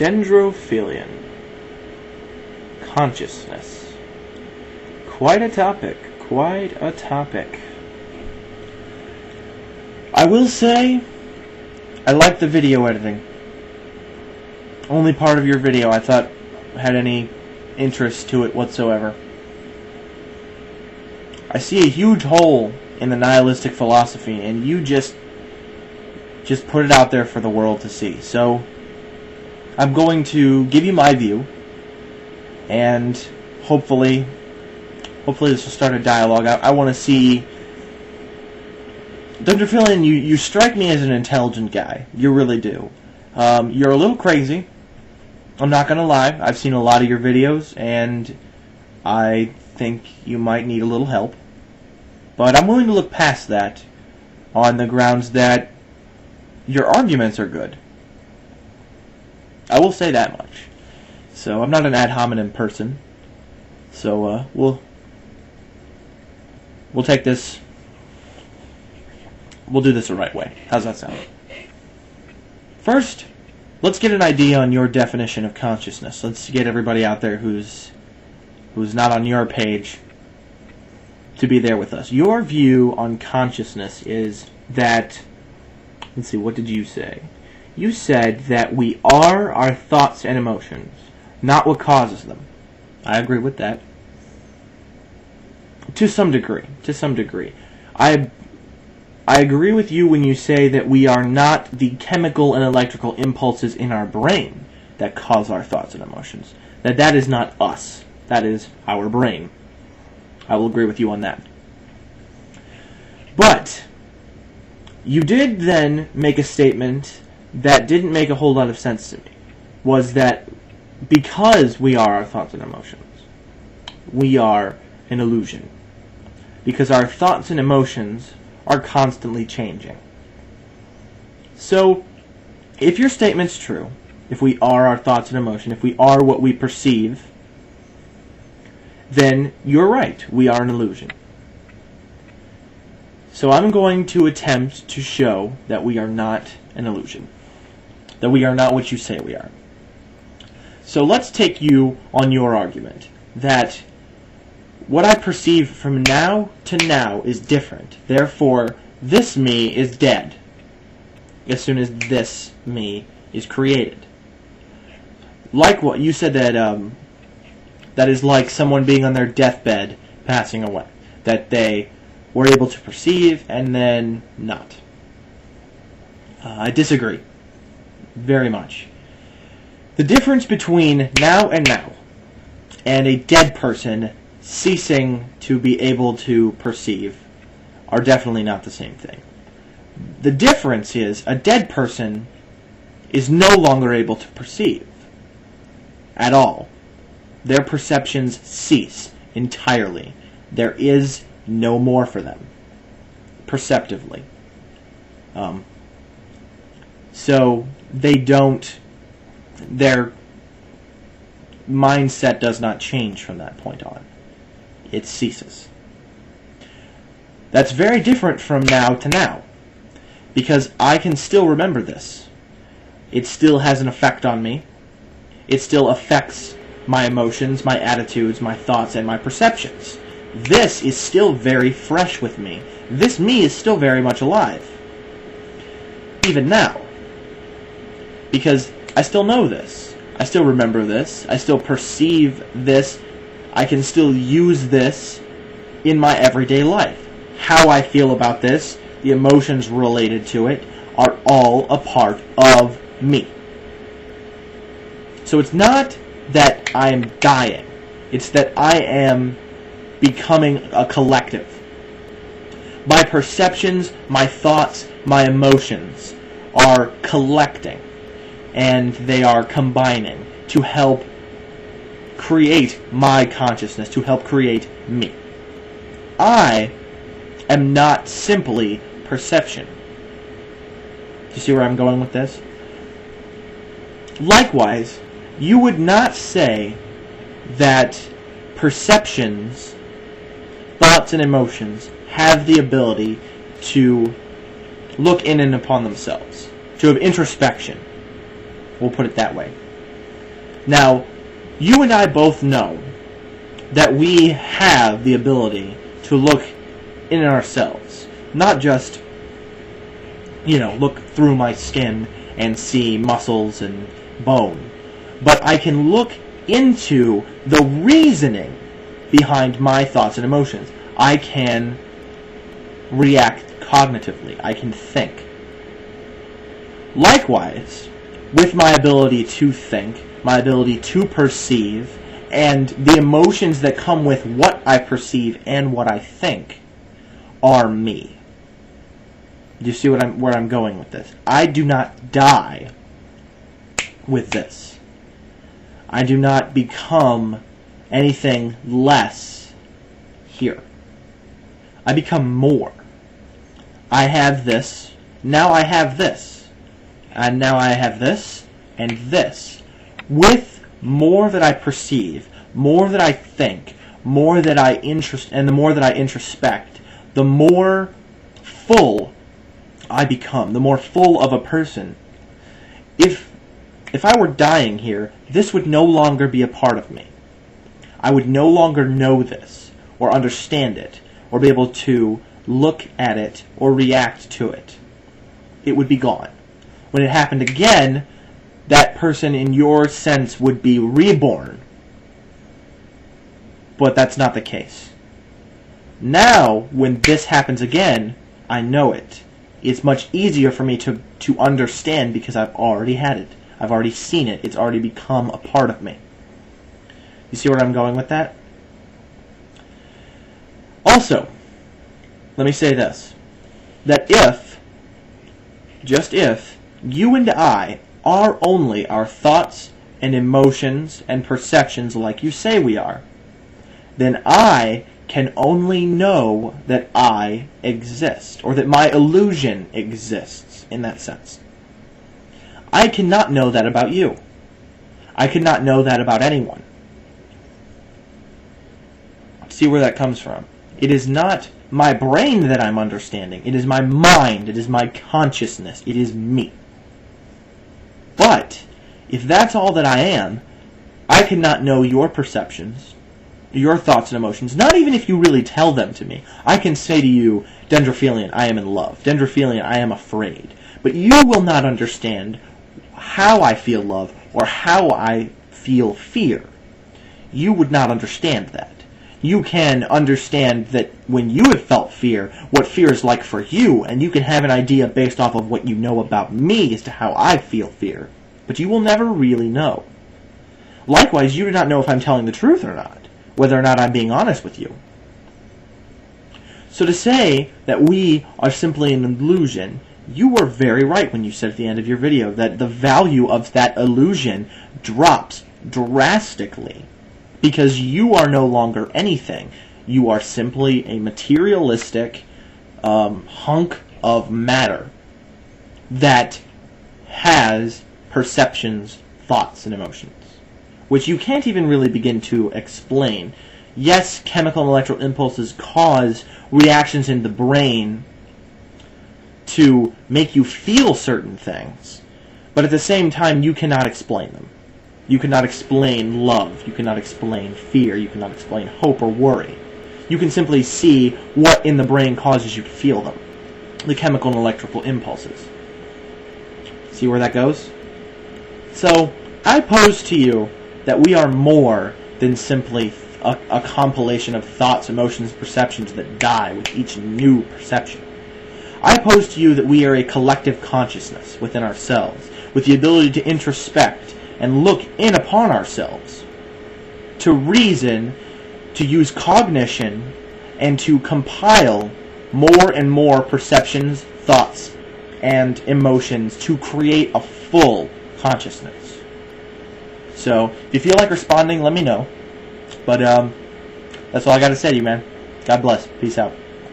Dendrophilian. Consciousness. Quite a topic. Quite a topic. I will say, I like the video editing. Only part of your video I thought had any interest to it whatsoever. I see a huge hole in the nihilistic philosophy, and you just put it out there for the world to see. So, I'm going to give you my view, and hopefully this will start a dialogue. I want to see... Dendrophilian, you strike me as an intelligent guy. You really do. You're a little crazy. I'm not going to lie. I've seen a lot of your videos, and I think you might need a little help. But I'm willing to look past that on the grounds that your arguments are good. I will say that much. So I'm not an ad hominem person. So we'll take this. We'll do this the right way. How's that sound? First, let's get an idea on your definition of consciousness. Let's get everybody out there who's not on your page to be there with us. Your view on consciousness is that, let's see, what did you say? You said that we are our thoughts and emotions, not what causes them. I agree with that. To some degree. I agree with you when you say that we are not the chemical and electrical impulses in our brain that cause our thoughts and emotions. That is not us. That is our brain. I will agree with you on that. But you did then make a statement that didn't make a whole lot of sense to me. Was that because we are our thoughts and emotions, we are an illusion. Because our thoughts and emotions are constantly changing. So, if your statement's true, if we are our thoughts and emotion, if we are what we perceive, then you're right, we are an illusion. So I'm going to attempt to show that we are not an illusion. That we are not what you say we are. So let's take you on your argument that what I perceive from now to now is different. Therefore, this me is dead as soon as this me is created. Like what you said that is like someone being on their deathbed passing away. That they were able to perceive and then not. I disagree. Very much. The difference between now and a dead person ceasing to be able to perceive are definitely not the same thing. The difference is a dead person is no longer able to perceive at all. Their perceptions cease entirely. There is no more for them, perceptively. So they don't, their mindset does not change from that point on. It ceases. That's very different from now to now, because I can still remember this. It still has an effect on me. It still affects my emotions, my attitudes, my thoughts, and my perceptions. This is still very fresh with me. This me is still very much alive. Even now. Because I still know this. I still remember this. I still perceive this. I can still use this in my everyday life. How I feel about this, the emotions related to it, are all a part of me. So it's not that I am dying. It's that I am becoming a collective. My perceptions, my thoughts, my emotions are collecting, and they are combining to help create my consciousness, to help create me. I am not simply perception. Do you see where I'm going with this? Likewise, you would not say that perceptions, thoughts, and emotions have the ability to look in and upon themselves, to have introspection. We'll put it that way. Now, you and I both know that we have the ability to look in ourselves, not just, look through my skin and see muscles and bone, but I can look into the reasoning behind my thoughts and emotions. I can react cognitively. I can think. Likewise, with my ability to think, my ability to perceive, and the emotions that come with what I perceive and what I think are me. Do you see where I'm going with this? I do not die with this. I do not become anything less here. I become more. I have this, now I have this, and now I have this, and this. With more that I perceive, more that I think, more that I the more that I introspect, the more full I become, the more full of a person. If I were dying here, this would no longer be a part of me. I would no longer know this, or understand it, or be able to look at it, or react to it. It would be gone. When it happened again, that person in your sense would be reborn. But that's not the case. Now, when this happens again, I know it. It's much easier for me to understand because I've already had it. I've already seen it. It's already become a part of me. You see where I'm going with that? Also, let me say this. That just if, you and I are only our thoughts and emotions and perceptions like you say we are, then I can only know that I exist, or that my illusion exists in that sense. I cannot know that about you. I cannot know that about anyone. See where that comes from? It is not my brain that I'm understanding. It is my mind. It is my consciousness. It is me. But if that's all that I am, I cannot know your perceptions, your thoughts and emotions, not even if you really tell them to me. I can say to you, dendrophilian, I am in love. Dendrophilian, I am afraid. But you will not understand how I feel love or how I feel fear. You would not understand that. You can understand that when you have felt fear, what fear is like for you, and you can have an idea based off of what you know about me as to how I feel fear. But you will never really know. Likewise, you do not know if I'm telling the truth or not, whether or not I'm being honest with you. So to say that we are simply an illusion, you were very right when you said at the end of your video that the value of that illusion drops drastically. Because you are no longer anything. You are simply a materialistic hunk of matter that has perceptions, thoughts, and emotions, which you can't even really begin to explain. Yes, chemical and electrical impulses cause reactions in the brain to make you feel certain things, but at the same time, you cannot explain them. You cannot explain love. You cannot explain fear. You cannot explain hope or worry. You can simply see what in the brain causes you to feel them. The chemical and electrical impulses. See where that goes? So, I pose to you that we are more than simply a compilation of thoughts, emotions, perceptions that die with each new perception. I pose to you that we are a collective consciousness within ourselves, with the ability to introspect and look in upon ourselves, to reason, to use cognition, and to compile more and more perceptions, thoughts, and emotions to create a full consciousness. So, if you feel like responding, let me know. But, that's all I got to say to you, man. God bless. Peace out.